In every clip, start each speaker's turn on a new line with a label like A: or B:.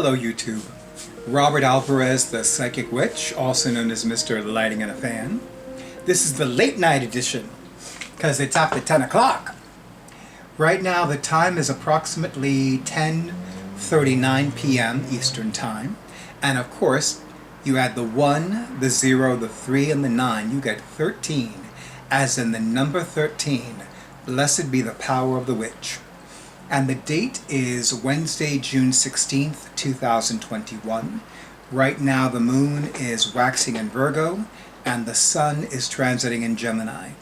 A: Hello YouTube. Robert Alvarez, the Psychic Witch, also known as Mr. Lighting in a Fan. This is the late night edition, because it's after 10 o'clock. Right now the time is approximately 10:39 p.m. Eastern Time. And of course, you add the 1, the 0, the 3, and the 9, you get 13, as in the number 13. Blessed be the power of the witch. And the date is Wednesday, June 16th, 2021. Right now the moon is waxing in Virgo and the sun is transiting in Gemini.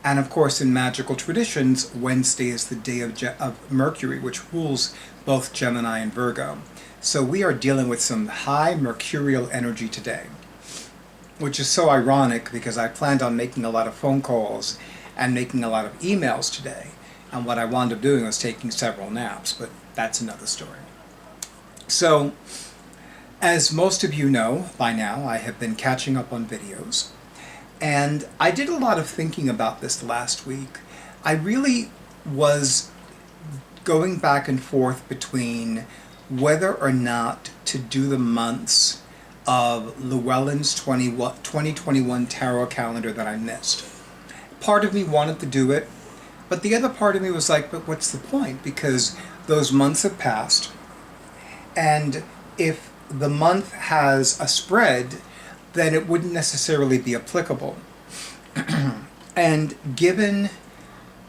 A: And of course in Magickal Traditions, Wednesday is the day of Mercury, which rules both Gemini and Virgo. So we are dealing with some high mercurial energy today, which is so ironic because I planned on making a lot of phone calls and making a lot of emails today. And what I wound up doing was taking several naps, but that's another story. So, as most of you know by now, I have been catching up on videos. And I did a lot of thinking about this last week. I really was going back and forth between whether or not to do the months of Llewellyn's 2021 tarot calendar that I missed. Part of me wanted to do it, but the other part of me was like, but what's the point? Because those months have passed, and if the month has a spread, then it wouldn't necessarily be applicable. And given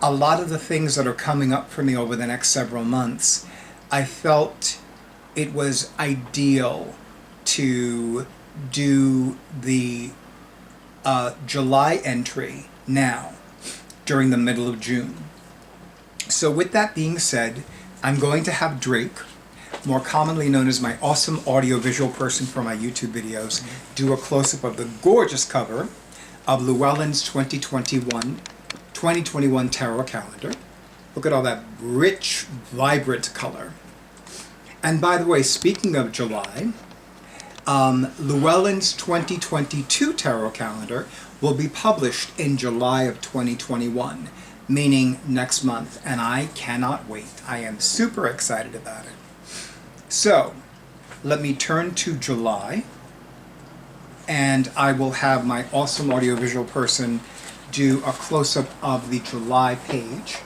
A: a lot of the things that are coming up for me over the next several months, I felt it was ideal to do the July entry now, during the middle of June. So with that being said, I'm going to have Drake, more commonly known as my awesome audiovisual person for my YouTube videos, do a close-up of the gorgeous cover of Llewellyn's 2021 tarot calendar. Look at all that rich, vibrant color. And by the way, speaking of July, Llewellyn's 2022 tarot calendar will be published in July of 2021, meaning next month, and I cannot wait. I am super excited about it. So, let me turn to July, and I will have my awesome audiovisual person do a close-up of the July page.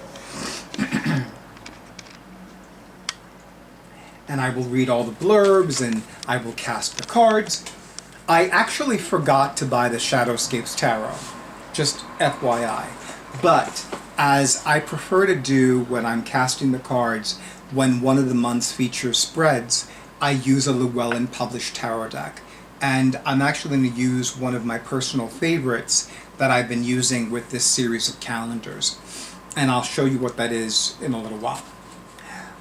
A: And I will read all the blurbs, and I will cast the cards. I actually forgot to buy the Shadowscapes Tarot, just FYI. But as I prefer to do when I'm casting the cards, when one of the months features spreads, I use a Llewellyn published tarot deck. And I'm actually going to use one of my personal favorites that I've been using with this series of calendars. And I'll show you what that is in a little while.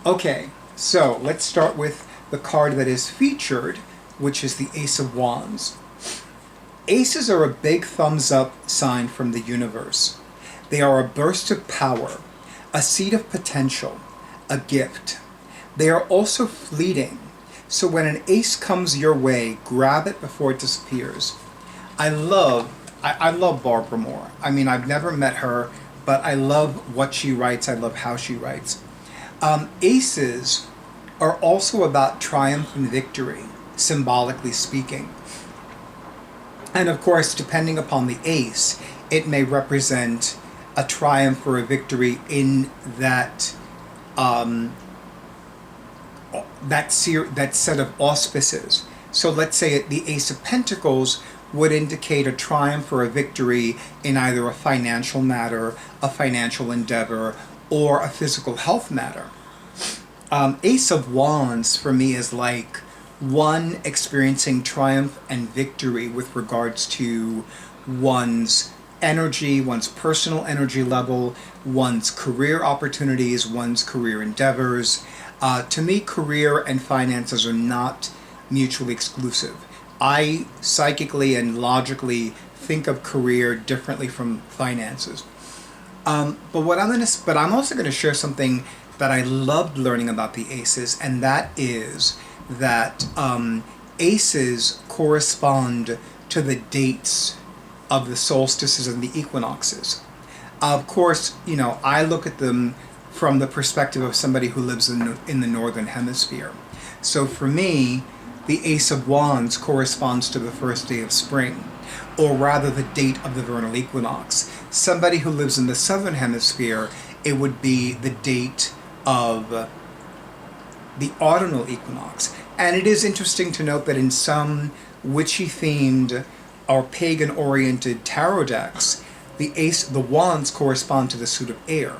A: Okay, so let's start with the card that is featured, which is the Ace of Wands. Aces are a big thumbs up sign from the universe. They are a burst of power, a seed of potential, a gift. They are also fleeting, so when an ace comes your way, grab it before it disappears. I love Barbara Moore. I mean, I've never met her, but I love what she writes. I love how she writes. Aces are also about triumph and victory, symbolically speaking. And of course, depending upon the ace, it may represent a triumph or a victory in that that set of auspices. So let's say the Ace of Pentacles would indicate a triumph or a victory in either a financial matter, a financial endeavor, or a physical health matter. Ace of Wands for me is like one experiencing triumph and victory with regards to one's energy, one's personal energy level, one's career opportunities, one's career endeavors. To me, career and finances are not mutually exclusive. I psychically and logically think of career differently from finances. But I'm also going to share something that I loved learning about the aces, and that is that aces correspond to the dates of the solstices and the equinoxes. Of course, you know, I look at them from the perspective of somebody who lives in the northern hemisphere. So for me, the Ace of Wands corresponds to the first day of spring, or rather the date of the vernal equinox. Somebody who lives in the southern hemisphere, it would be the date of the autumnal equinox. And it is interesting to note that in some witchy-themed or pagan-oriented tarot decks, the wands correspond to the suit of air,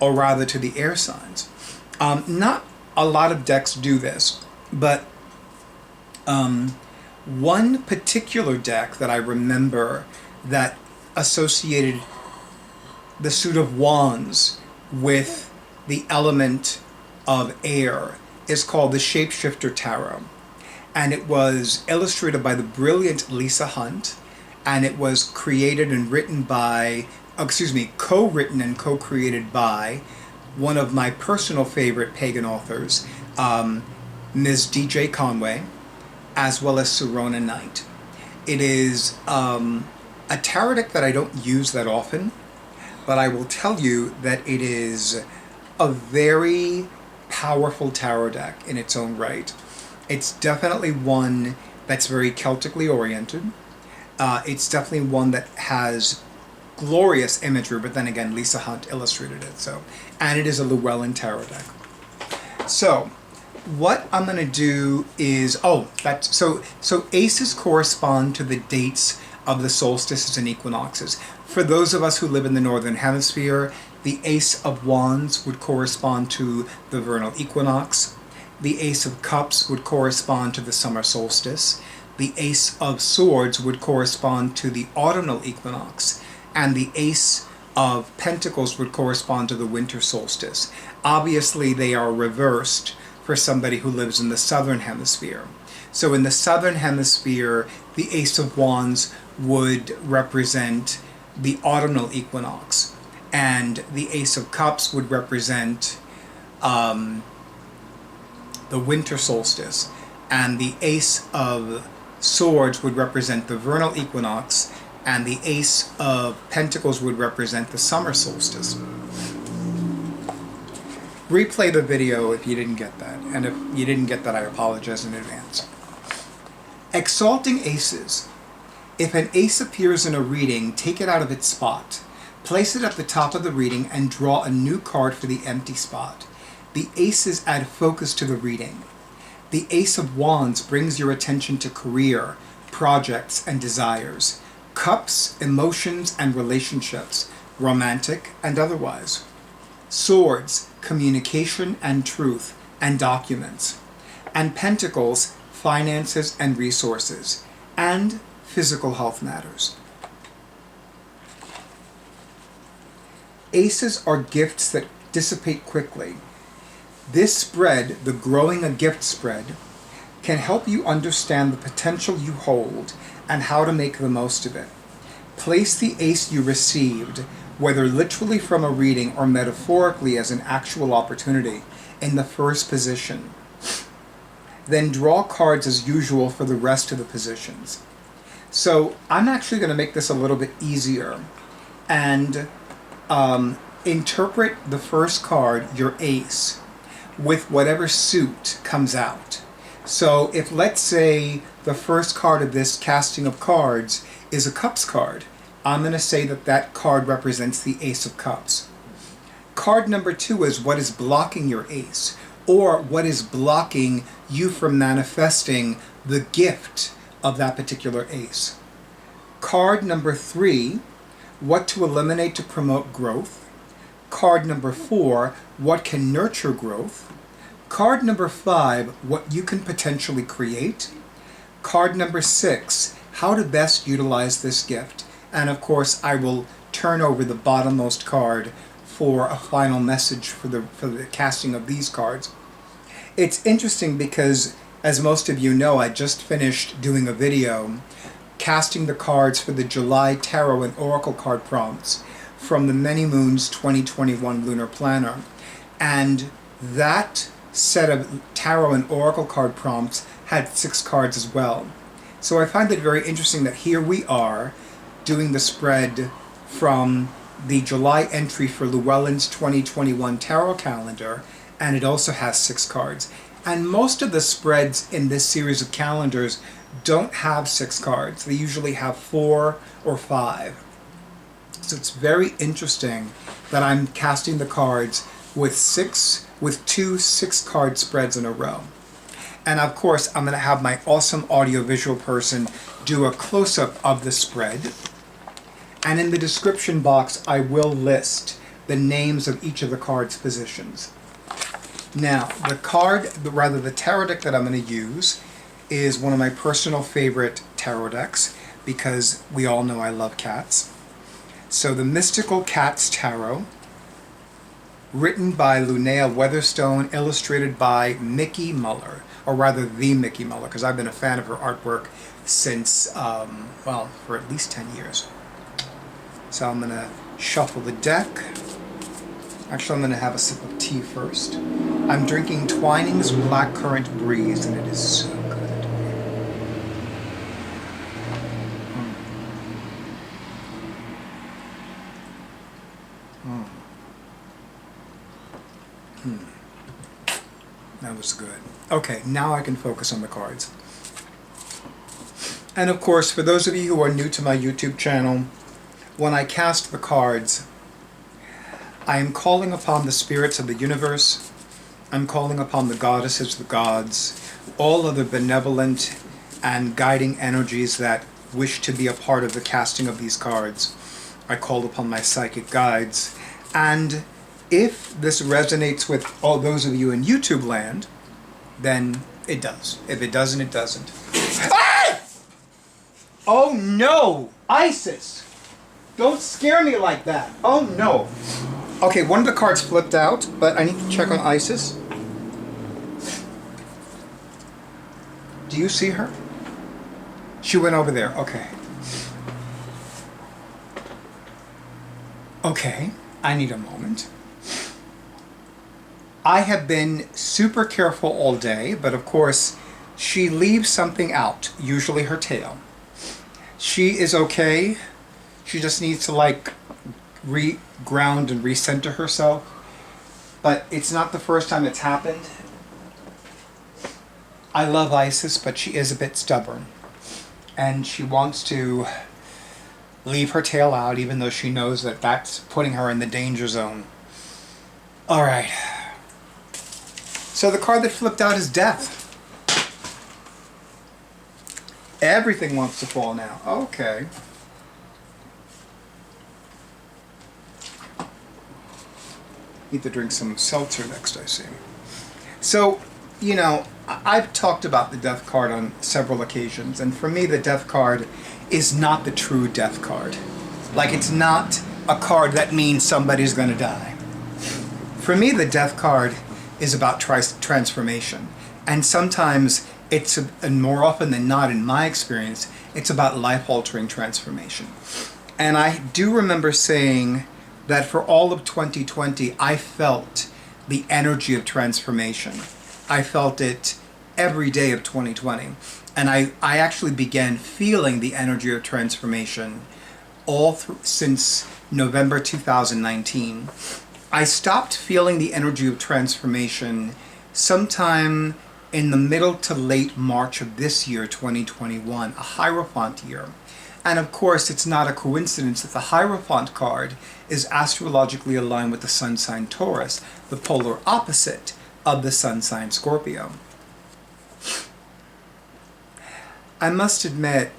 A: or rather to the air signs. Not a lot of decks do this, but one particular deck that I remember that associated the suit of wands with the element of air is called the Shapeshifter Tarot. And it was illustrated by the brilliant Lisa Hunt, and it was created and written by, co-written and co-created by one of my personal favorite pagan authors, Ms. D.J. Conway, as well as Serona Knight. It is a tarot deck that I don't use that often, but I will tell you that it is a very powerful tarot deck in its own right. It's definitely one that's very Celtically oriented. It's definitely one that has glorious imagery, but then again, Lisa Hunt illustrated it. And it is a Llewellyn tarot deck. So, what I'm going to do is, so aces correspond to the dates of the solstices and equinoxes. For those of us who live in the northern hemisphere, the Ace of Wands would correspond to the vernal equinox. The Ace of Cups would correspond to the summer solstice. The Ace of Swords would correspond to the autumnal equinox. And the Ace of Pentacles would correspond to the winter solstice. Obviously, they are reversed for somebody who lives in the southern hemisphere. So in the southern hemisphere, the Ace of Wands would represent the autumnal equinox, and the Ace of Cups would represent the winter solstice, and the Ace of Swords would represent the vernal equinox, and the Ace of Pentacles would represent the summer solstice. Replay the video if you didn't get that, and if you didn't get that, I apologize in advance. Exalting aces. If an ace appears in a reading, take it out of its spot. Place it at the top of the reading and draw a new card for the empty spot. The aces add focus to the reading. The Ace of Wands brings your attention to career, projects, and desires. Cups, emotions, and relationships, romantic and otherwise. Swords, communication and truth, and documents. And Pentacles, finances and resources. And physical health matters. Aces are gifts that dissipate quickly. This spread, the Growing a Gift spread, can help you understand the potential you hold and how to make the most of it. Place the ace you received, whether literally from a reading or metaphorically as an actual opportunity, in the first position. Then draw cards as usual for the rest of the positions. So I'm actually going to make this a little bit easier and interpret the first card, your ace, with whatever suit comes out. So if, let's say, the first card of this casting of cards is a Cups card, I'm going to say that that card represents the Ace of Cups. Card number 2 is what is blocking your ace, or what is blocking you from manifesting the gift of that particular ace. Card number 3, what to eliminate to promote growth. Card number 4, what can nurture growth. Card number 5, what you can potentially create. Card number 6, how to best utilize this gift. And of course, I will turn over the bottommost card for a final message for the casting of these cards. It's interesting because, as most of you know, I just finished doing a video casting the cards for the July Tarot and Oracle card prompts from the Many Moons 2021 Lunar Planner. And that set of Tarot and Oracle card prompts had 6 cards as well. So I find it very interesting that here we are doing the spread from the July entry for Llewellyn's 2021 Tarot calendar, and it also has 6 cards. And most of the spreads in this series of calendars don't have 6 cards. They usually have 4 or 5. So it's very interesting that I'm casting the cards with 2 6-card spreads in a row. And of course, I'm going to have my awesome audiovisual person do a close-up of the spread. And in the description box, I will list the names of each of the cards' positions. Now, the tarot deck that I'm going to use is one of my personal favorite tarot decks because we all know I love cats. So the Mystical Cats Tarot, written by Linnea Weatherstone, illustrated by Mickey Muller, or rather the Mickey Muller, because I've been a fan of her artwork since, for at least 10 years. So I'm going to shuffle the deck. Actually, I'm going to have a sip of tea first. I'm drinking Twinings Blackcurrant Breeze, and it is so good. That was good. Okay, now I can focus on the cards. And of course, for those of you who are new to my YouTube channel, when I cast the cards, I am calling upon the spirits of the universe. I'm calling upon the goddesses, the gods, all of the benevolent and guiding energies that wish to be a part of the casting of these cards. I call upon my psychic guides. And if this resonates with all those of you in YouTube land, then it does. If it doesn't, it doesn't. Ah! Oh no! Isis! Don't scare me like that. Oh no. Okay, one of the cards flipped out, but I need to check on Isis. Do you see her? She went over there. Okay. Okay, I need a moment. I have been super careful all day, but of course, she leaves something out, usually her tail. She is okay. She just needs to ground and recenter herself. But it's not the first time it's happened. I love Isis, but she is a bit stubborn. And she wants to leave her tail out, even though she knows that that's putting her in the danger zone. Alright. So the card that flipped out is Death. Everything wants to fall now. Okay. Need to drink some seltzer next, I see. So, you know, I've talked about the Death card on several occasions, and for me the Death card is not the true Death card. Like, it's not a card that means somebody's going to die. For me, the Death card is about transformation. And sometimes it's, and more often than not in my experience, it's about life-altering transformation. And I do remember saying that for all of 2020, I felt the energy of transformation. I felt it every day of 2020. And I actually began feeling the energy of transformation since November 2019. I stopped feeling the energy of transformation sometime in the middle to late March of this year, 2021, a Hierophant year. And of course, it's not a coincidence that the Hierophant card is astrologically aligned with the sun sign Taurus, the polar opposite of the sun sign Scorpio. I must admit,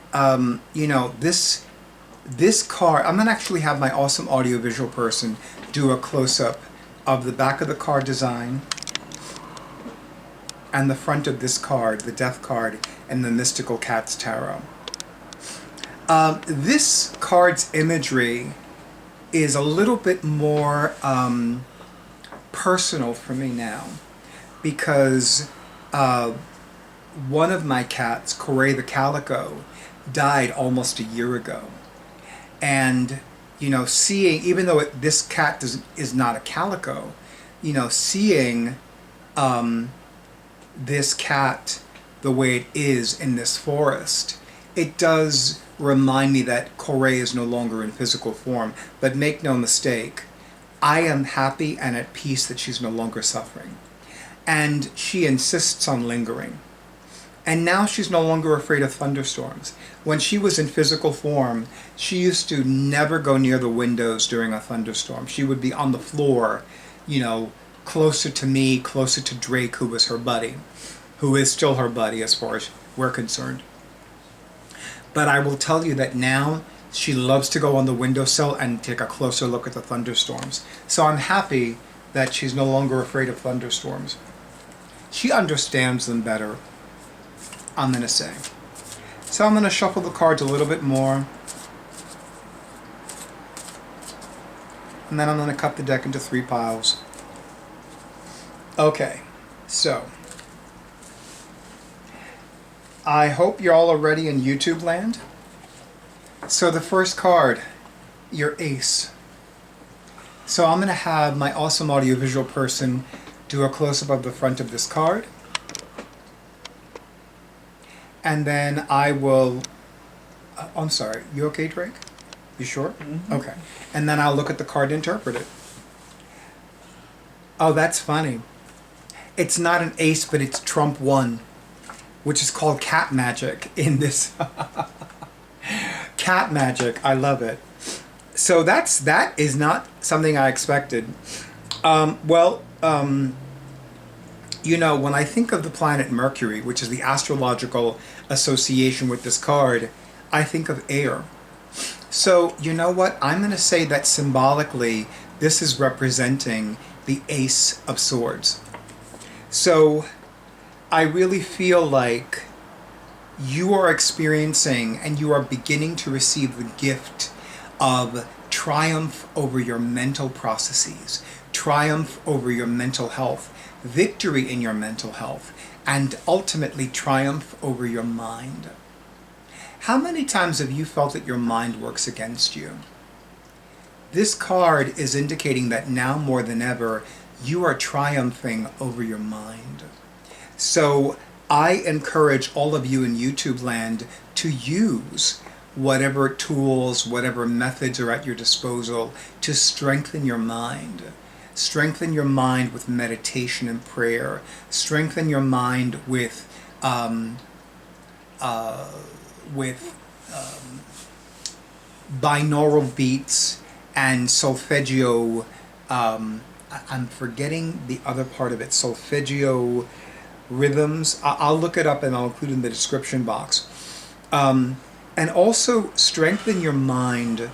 A: you know, this card, I'm going to actually have my awesome audiovisual person do a close-up of the back of the card design and the front of this card, the Death card, and the Mystical Cats Tarot. This card's imagery is a little bit more personal for me now, because one of my cats, Corey the Calico, died almost a year ago. And, you know, seeing, even though this cat is not a calico, you know, seeing this cat the way it is in this forest, it does remind me that Corey is no longer in physical form. But make no mistake, I am happy and at peace that she's no longer suffering. and she insists on lingering. And now she's no longer afraid of thunderstorms. When she was in physical form, she used to never go near the windows during a thunderstorm. She would be on the floor, you know, closer to me, closer to Drake, who was her buddy, who is still her buddy as far as we're concerned. But I will tell you that now she loves to go on the windowsill and take a closer look at the thunderstorms. So I'm happy that she's no longer afraid of thunderstorms. She understands them better, I'm going to say. So I'm going to shuffle the cards a little bit more. And then I'm going to cut the deck into 3 piles. Okay, so I hope you're all already in YouTube land. So the first card, your ace. So I'm going to have my awesome audiovisual person do a close-up of the front of this card. And then I will... I'm sorry, you okay, Drake? You sure? Mm-hmm. Okay. And then I'll look at the card and interpret it. Oh, that's funny. It's not an ace, but it's Trump 1, which is called cat magic in this. Cat magic, I love it. So that is not something I expected. You know, when I think of the planet Mercury, which is the astrological association with this card, I think of air. So, you know what? I'm going to say that symbolically, this is representing the Ace of Swords. So, I really feel like you are experiencing and you are beginning to receive the gift of triumph over your mental processes, triumph over your mental health, victory in your mental health, and ultimately triumph over your mind. How many times have you felt that your mind works against you? This card is indicating that now more than ever, you are triumphing over your mind. So I encourage all of you in YouTube land to use whatever tools, whatever methods are at your disposal to strengthen your mind. Strengthen your mind with meditation and prayer. Strengthen your mind with binaural beats and solfeggio. I'm forgetting the other part of it. Solfeggio rhythms. I'll look it up and I'll include it in the description box. And also strengthen your mind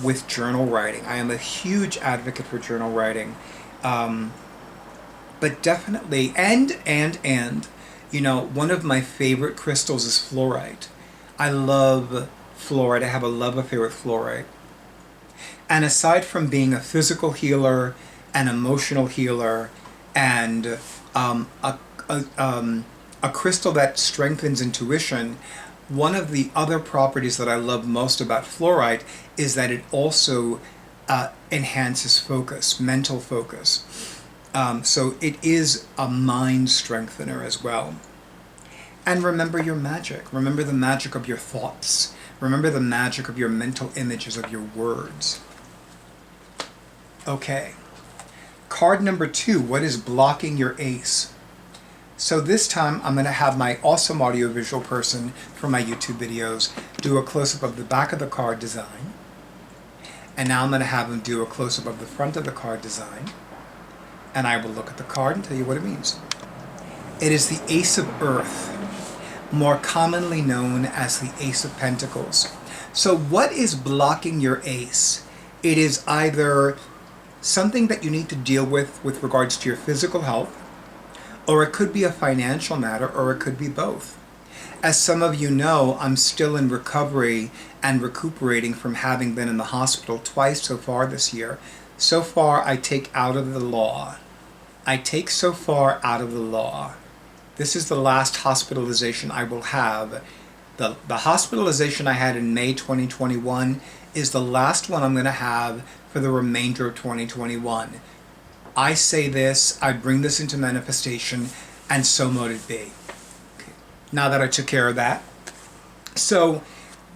A: with journal writing. I am a huge advocate for journal writing. But definitely, and, you know, one of my favorite crystals is fluorite. I love fluorite. I have a love affair with fluorite. And aside from being a physical healer, an emotional healer, and a crystal that strengthens intuition, one of the other properties that I love most about fluorite is that it also enhances focus, mental focus. So it is a mind strengthener as well. And remember your magic. Remember the magic of your thoughts. Remember the magic of your mental images, of your words. Okay. Card number 2, what is blocking your ace? So this time I'm going to have my awesome audiovisual person for my YouTube videos do a close-up of the back of the card design. And now I'm going to have him do a close-up of the front of the card design. And I will look at the card and tell you what it means. It is the Ace of Earth, more commonly known as the Ace of Pentacles. So what is blocking your ace? It is either something that you need to deal with regards to your physical health, or it could be a financial matter, or it could be both. As some of you know, I'm still in recovery and recuperating from having been in the hospital twice so far this year. So far, I take out of the law. I take so far out of the law. This is the last hospitalization I will have. The hospitalization I had in May 2021 is the last one I'm going to have for the remainder of 2021. I say this, I bring this into manifestation, and so mote it be. Okay. Now that I took care of that. So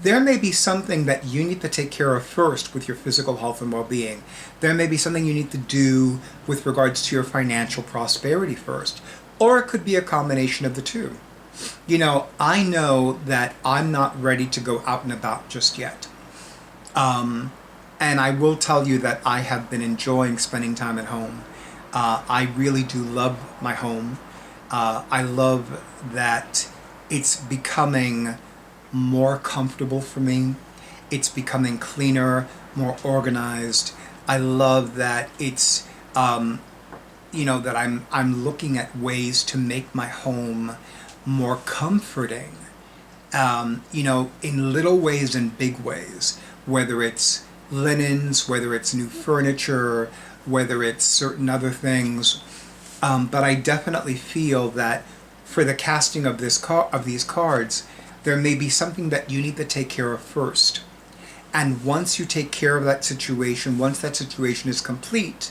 A: there may be something that you need to take care of first with your physical health and well-being. There may be something you need to do with regards to your financial prosperity first. Or it could be a combination of the two. You know, I know that I'm not ready to go out and about just yet. And I will tell you that I have been enjoying spending time at home. I really do love my home. I love that it's becoming more comfortable for me. It's becoming cleaner, more organized. I love that it's, you know, that I'm looking at ways to make my home more comforting. You know, in little ways and big ways, whether it's linens, whether it's new furniture, whether it's certain other things. But I definitely feel that for the casting of these cards, there may be something that you need to take care of first. And once you take care of that situation, once that situation is complete,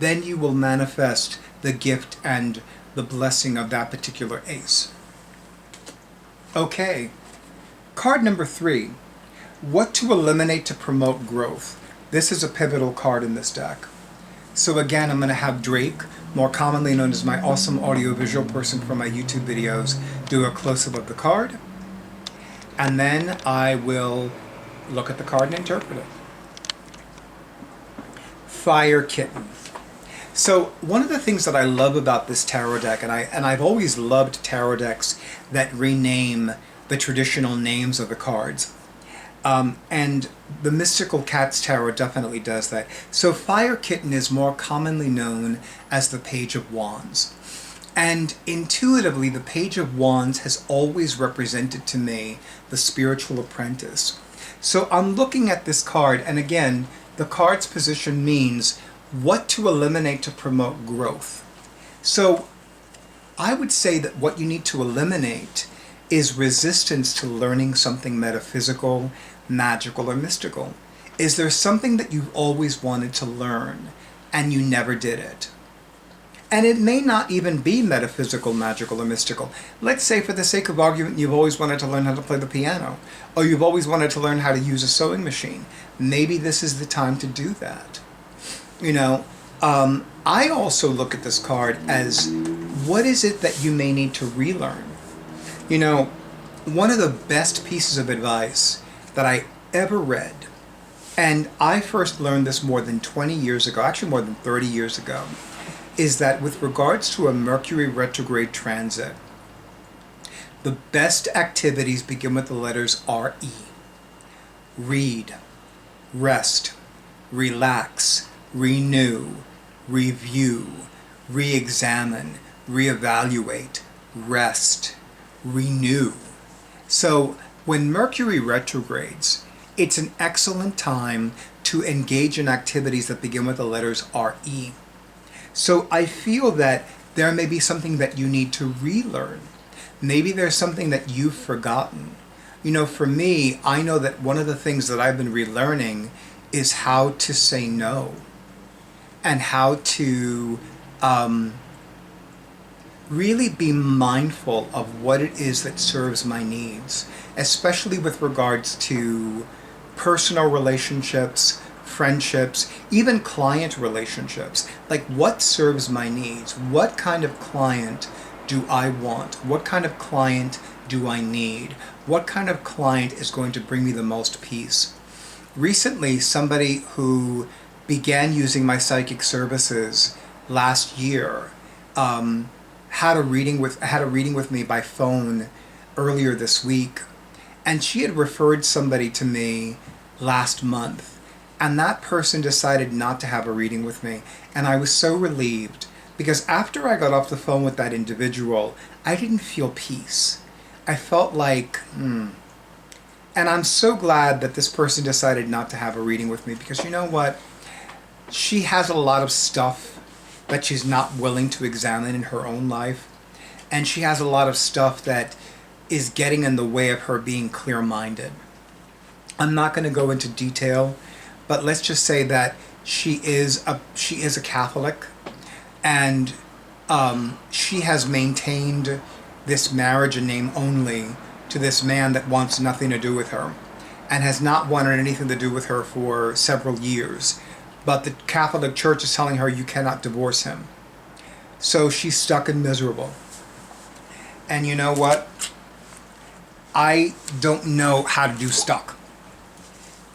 A: then you will manifest the gift and the blessing of that particular ace. Okay, card number 3. What to eliminate to promote growth. This is a pivotal card in this deck. So again, I'm going to have Drake, more commonly known as my awesome audiovisual person for my YouTube videos, do a close-up of the card. And then I will look at the card and interpret it. Fire Kitten. So one of the things that I love about this tarot deck, and I've always loved tarot decks that rename the traditional names of the cards. And the Mystical Cats Tarot definitely does that. So Fire Kitten is more commonly known as the Page of Wands. And intuitively, the Page of Wands has always represented to me the spiritual apprentice. So I'm looking at this card, and again, the card's position means what to eliminate to promote growth. So I would say that what you need to eliminate is resistance to learning something metaphysical, magical, or mystical. Is there something that you've always wanted to learn and you never did it? And it may not even be metaphysical, magical, or mystical. Let's say, for the sake of argument, you've always wanted to learn how to play the piano, or you've always wanted to learn how to use a sewing machine. Maybe this is the time to do that. You know, I also look at this card as, what is it that you may need to relearn? You know, one of the best pieces of advice that I ever read, and I first learned this more than 20 years ago, actually more than 30 years ago, is that with regards to a Mercury retrograde transit, the best activities begin with the letters R-E. Read, rest, relax, renew, review, re-examine, reevaluate, rest, renew. So when Mercury retrogrades, it's an excellent time to engage in activities that begin with the letters R-E. So I feel that there may be something that you need to relearn. Maybe there's something that you've forgotten. You know, for me, I know that one of the things that I've been relearning is how to say no, and how to really be mindful of what it is that serves my needs, especially with regards to personal relationships, friendships, even client relationships. Like, what serves my needs? What kind of client do I want? What kind of client do I need? What kind of client is going to bring me the most peace? Recently, somebody who began using my psychic services last year had a reading with me by phone earlier this week, and she had referred somebody to me last month. And that person decided not to have a reading with me. And I was so relieved, because after I got off the phone with that individual, I didn't feel peace. I felt like, And I'm so glad that this person decided not to have a reading with me, because you know what? She has a lot of stuff that she's not willing to examine in her own life. And she has a lot of stuff that is getting in the way of her being clear-minded. I'm not going to go into detail, but let's just say that she is a Catholic, and she has maintained this marriage in name only to this man that wants nothing to do with her. and has not wanted anything to do with her for several years. But the Catholic Church is telling her you cannot divorce him. So she's stuck and miserable. And you know what? I don't know how to do stuck.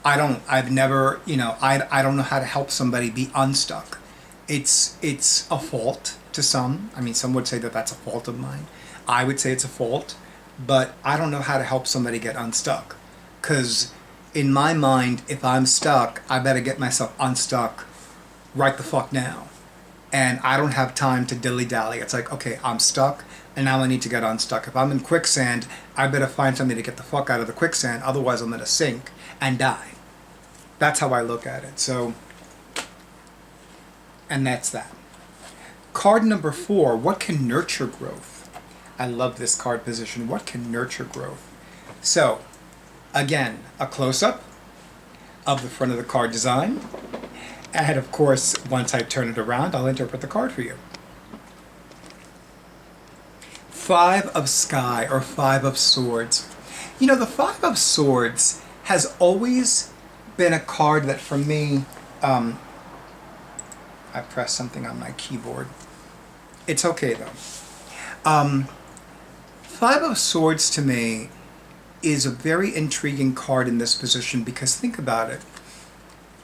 A: I've never, I don't know how to help somebody be unstuck. It's a fault to some. I mean, some would say that that's a fault of mine. I would say it's a fault, but I don't know how to help somebody get unstuck. Because in my mind, if I'm stuck, I better get myself unstuck right the fuck now. And I don't have time to dilly-dally. It's like, okay, I'm stuck, and now I need to get unstuck. If I'm in quicksand, I better find something to get the fuck out of the quicksand, otherwise I'm going to sink and die. That's how I look at it. So, and that's that. Card number 4, what can nurture growth? I love this card position. What can nurture growth? So, again, a close-up of the front of the card design. And of course, once I turn it around, I'll interpret the card for you. 5 of Sky, or 5 of Swords. You know, the 5 of Swords has always been a card that for me, I pressed something on my keyboard. It's okay though. 5 of Swords to me is a very intriguing card in this position because think about it.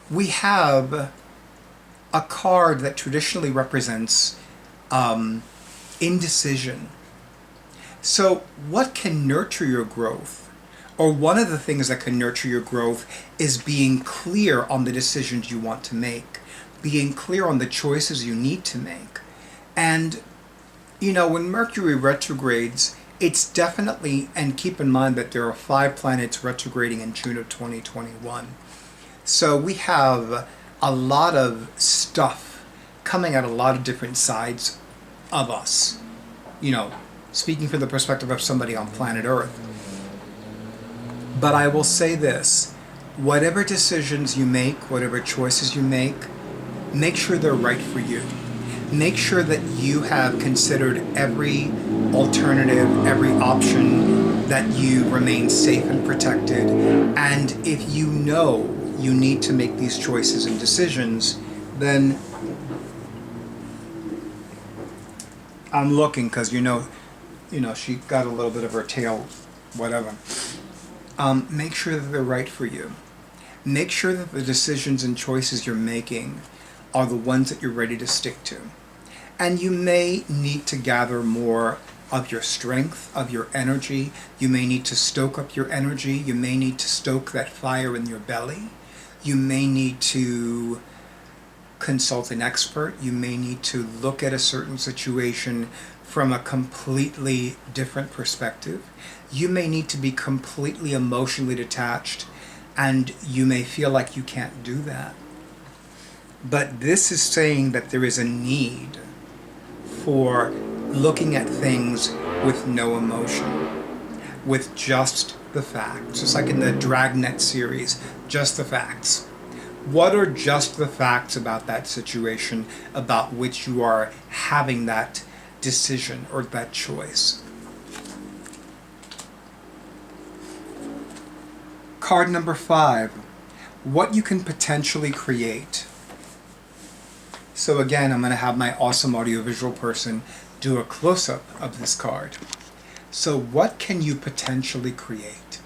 A: We have a card that traditionally represents indecision. So what can nurture your growth? Or one of the things that can nurture your growth is being clear on the decisions you want to make, being clear on the choices you need to make. And, when Mercury retrogrades, it's definitely, and keep in mind that there are 5 planets retrograding in June of 2021. So we have a lot of stuff coming at a lot of different sides of us, speaking from the perspective of somebody on planet Earth. But I will say this, whatever decisions you make, whatever choices you make sure they're right for you. Make sure that you have considered every alternative, every option, that you remain safe and protected. And if you know you need to make these choices and decisions, then I'm looking because she got a little bit of her tail, whatever. Make sure that they're right for you. Make sure that the decisions and choices you're making are the ones that you're ready to stick to. And you may need to gather more of your strength, of your energy. You may need to stoke up your energy. You may need to stoke that fire in your belly. You may need to consult an expert. You may need to look at a certain situation from a completely different perspective. You may need to be completely emotionally detached, and you may feel like you can't do that. But this is saying that there is a need for looking at things with no emotion, with just the facts. Just like in the Dragnet series, just the facts. What are just the facts about that situation about which you are having that decision or that choice? Card number 5, what you can potentially create. So again, I'm going to have my awesome audiovisual person do a close-up of this card. So what can you potentially create?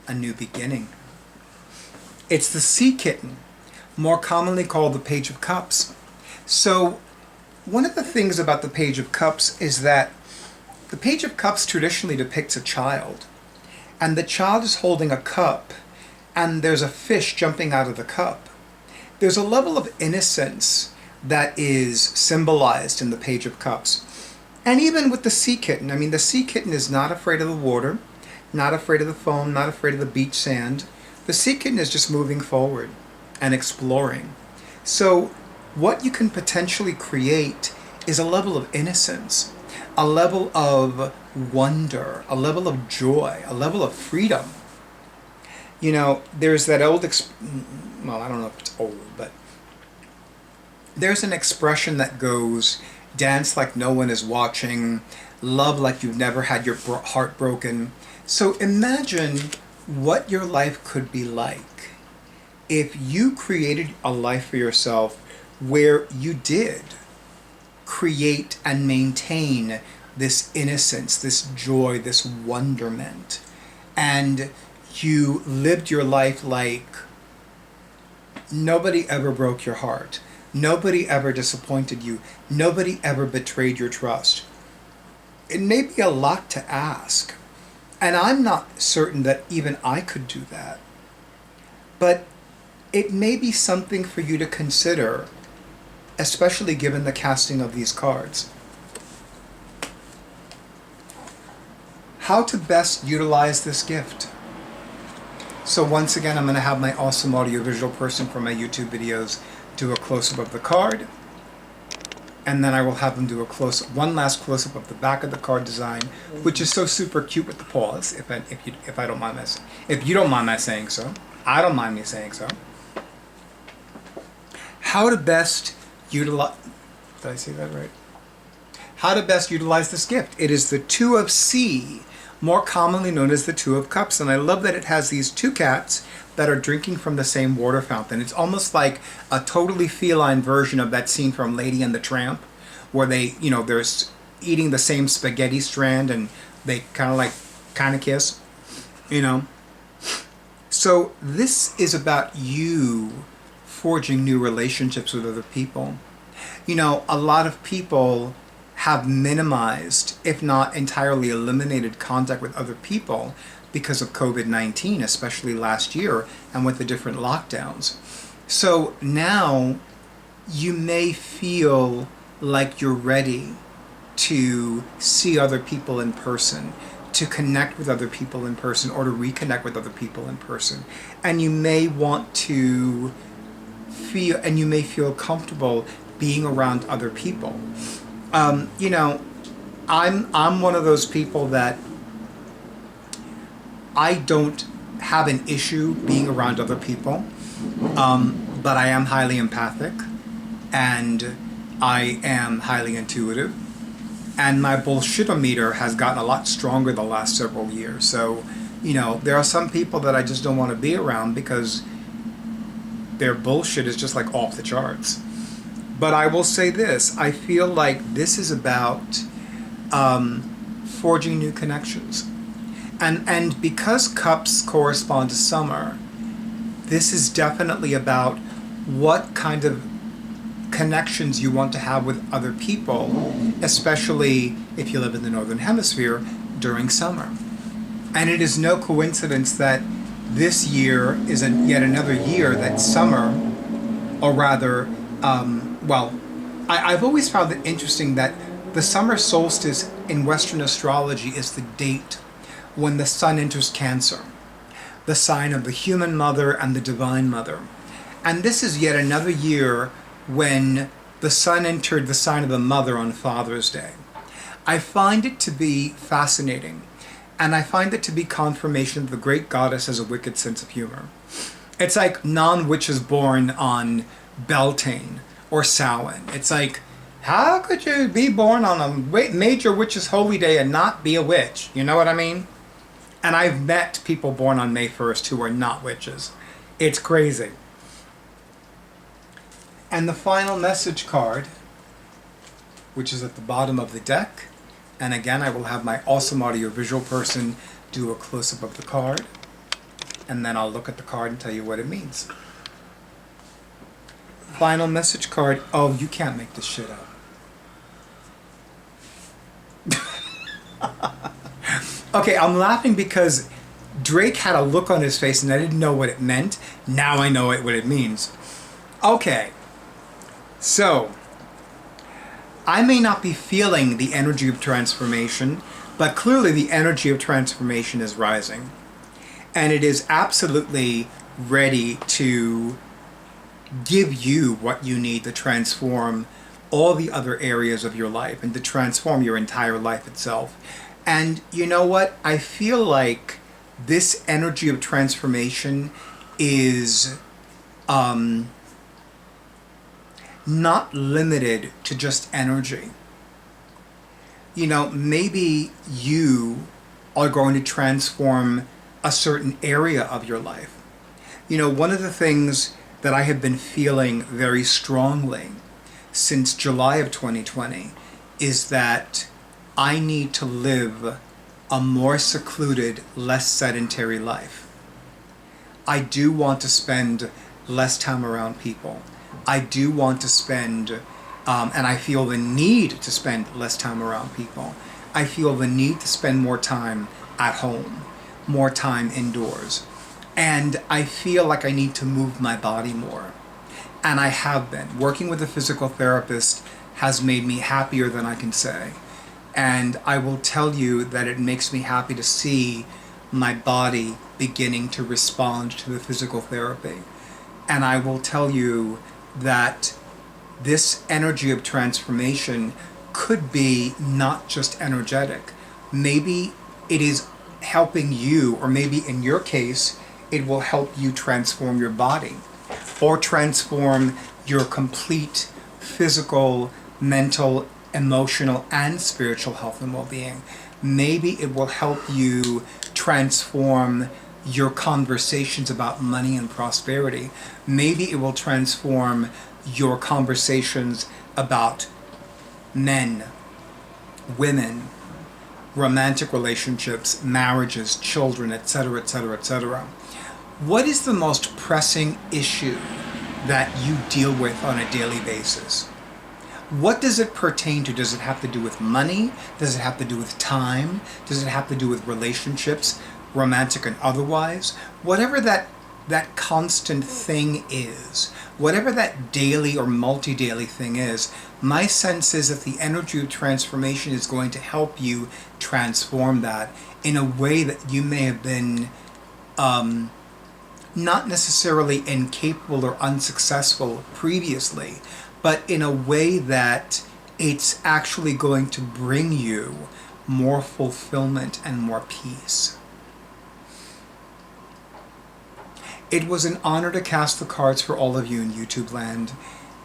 A: A new beginning. It's the sea kitten, more commonly called the Page of Cups. So one of the things about the Page of Cups is that the Page of Cups traditionally depicts a child, and the child is holding a cup, and there's a fish jumping out of the cup. There's a level of innocence that is symbolized in the Page of Cups. And even with the sea kitten, the sea kitten is not afraid of the water, not afraid of the foam, not afraid of the beach sand. The sea kitten is just moving forward and exploring. So what you can potentially create is a level of innocence, a level of wonder, a level of joy, a level of freedom. There's that old, I don't know if it's old, but there's an expression that goes, dance like no one is watching, love like you've never had your heart broken. So imagine what your life could be like if you created a life for yourself where you did create and maintain this innocence, this joy, this wonderment, and you lived your life like nobody ever broke your heart, nobody ever disappointed you, nobody ever betrayed your trust. It may be a lot to ask, and I'm not certain that even I could do that, but it may be something for you to consider, especially given the casting of these cards. How to best utilize this gift. So once again, I'm going to have my awesome audiovisual person for my YouTube videos do a close-up of the card, and then I will have them do a one last close-up of the back of the card design, which is so super cute with the paws. If I don't mind if you don't mind my saying so, I don't mind me saying so. How to best utilize. Did I say that right? How to best utilize this gift. It is the Two of Sea, more commonly known as the Two of Cups, and I love that it has these two cats that are drinking from the same water fountain. It's almost like a totally feline version of that scene from Lady and the Tramp, where they're eating the same spaghetti strand and they kind of kiss, So this is about you forging new relationships with other people. A lot of people have minimized, if not entirely eliminated, contact with other people because of COVID-19, especially last year and with the different lockdowns. So now you may feel like you're ready to see other people in person, to connect with other people in person, or to reconnect with other people in person. And you may want to feel, and you may feel comfortable being around other people. I'm one of those people that I don't have an issue being around other people, but I am highly empathic, and I am highly intuitive, and my bullshitometer has gotten a lot stronger the last several years. So, there are some people that I just don't want to be around because their bullshit is just like off the charts. But I will say this, I feel like this is about forging new connections. And because cups correspond to summer, this is definitely about what kind of connections you want to have with other people, especially if you live in the Northern Hemisphere during summer. And it is no coincidence that this year is yet another year that summer, or rather, I've always found it interesting that the summer solstice in Western astrology is the date when the sun enters Cancer, the sign of the human mother and the divine mother. And this is yet another year when the sun entered the sign of the mother on Father's Day. I find it to be fascinating, and I find it to be confirmation that the great goddess has a wicked sense of humor. It's like non-witches born on Beltane or Samhain. It's like, how could you be born on a major witch's holy day and not be a witch? You know what I mean? And I've met people born on May 1st who are not witches. It's crazy. And the final message card, which is at the bottom of the deck, and again I will have my awesome audio-visual person do a close-up of the card, and then I'll look at the card and tell you what it means. Final message card. Oh, you can't make this shit up. Okay, I'm laughing because Drake had a look on his face and I didn't know what it meant. Now I know what it means. Okay, so I may not be feeling the energy of transformation, but clearly the energy of transformation is rising. And it is absolutely ready to give you what you need to transform all the other areas of your life and to transform your entire life itself. And you know what? I feel like this energy of transformation is not limited to just energy. maybe you are going to transform a certain area of your life. One of the things that I have been feeling very strongly since July of 2020 is that I need to live a more secluded, less sedentary life. I do want to spend less time around people. I do want to spend, and I feel the need to spend less time around people. I feel the need to spend more time at home, more time indoors. And I feel like I need to move my body more. And I have been. Working with a physical therapist has made me happier than I can say. And I will tell you that it makes me happy to see my body beginning to respond to the physical therapy. And I will tell you that this energy of transformation could be not just energetic. Maybe it is helping you, or maybe in your case, it will help you transform your body or transform your complete physical, mental, emotional, and spiritual health and well-being. Maybe it will help you transform your conversations about money and prosperity. Maybe it will transform your conversations about men, women, romantic relationships, marriages, children, etc., etc., etc. What is the most pressing issue that you deal with on a daily basis? What does it pertain to? Does it have to do with money? Does it have to do with time? Does it have to do with relationships, romantic and otherwise? Whatever that constant thing is, whatever that daily or multi-daily thing is, my sense is that the energy of transformation is going to help you transform that in a way that you may have been not necessarily incapable or unsuccessful previously, but in a way that it's actually going to bring you more fulfillment and more peace. It was an honor to cast the cards for all of you in YouTube land.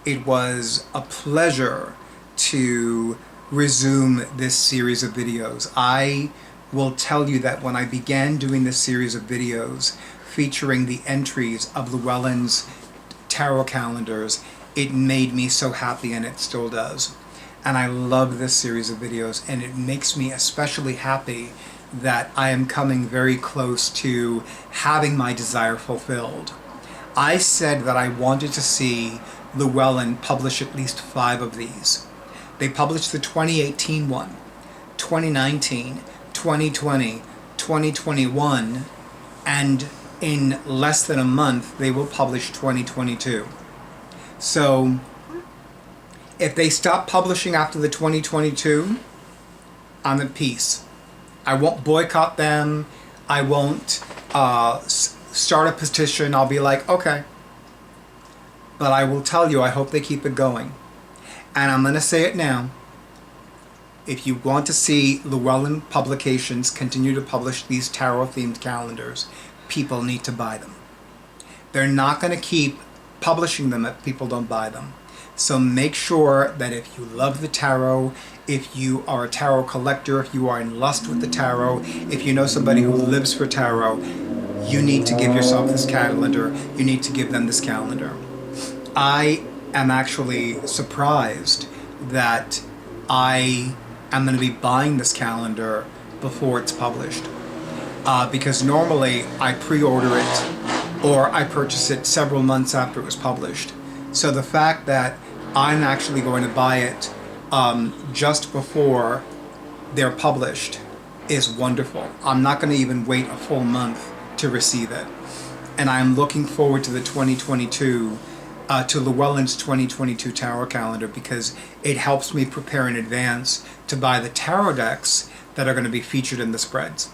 A: It was a pleasure to resume this series of videos. I will tell you that when I began doing this series of videos featuring the entries of Llewellyn's tarot calendars, it made me so happy, and it still does. And I love this series of videos, and it makes me especially happy that I am coming very close to having my desire fulfilled. I said that I wanted to see Llewellyn publish at least 5 of these. They published the 2018 one, 2019, 2020, 2021, and in less than a month they will publish 2022. So if they stop publishing after the 2022, I'm at peace. I won't boycott them. I won't start a petition. I'll be like, okay. But I will tell you, I hope they keep it going. And I'm going to say it now. If you want to see Llewellyn Publications continue to publish these tarot-themed calendars, people need to buy them. They're not going to keep publishing them if people don't buy them. So make sure that if you love the tarot, if you are a tarot collector, if you are in lust with the tarot, if you know somebody who lives for tarot, you need to give yourself this calendar. You need to give them this calendar. I am actually surprised that I am going to be buying this calendar before it's published. Because normally I pre-order it or I purchase it several months after it was published. So the fact that I'm actually going to buy it just before they're published is wonderful. I'm not going to even wait a full month to receive it. And I'm looking forward to the 2022, to Llewellyn's 2022 tarot calendar, because it helps me prepare in advance to buy the tarot decks that are going to be featured in the spreads.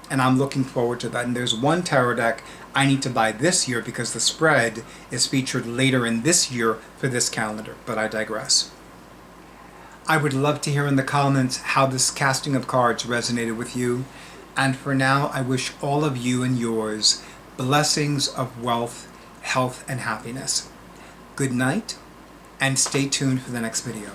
A: And I'm looking forward to that. And there's one tarot deck I need to buy this year because the spread is featured later in this year for this calendar, but I digress. I would love to hear in the comments how this casting of cards resonated with you. And for now, I wish all of you and yours blessings of wealth, health, and happiness. Good night, and stay tuned for the next video.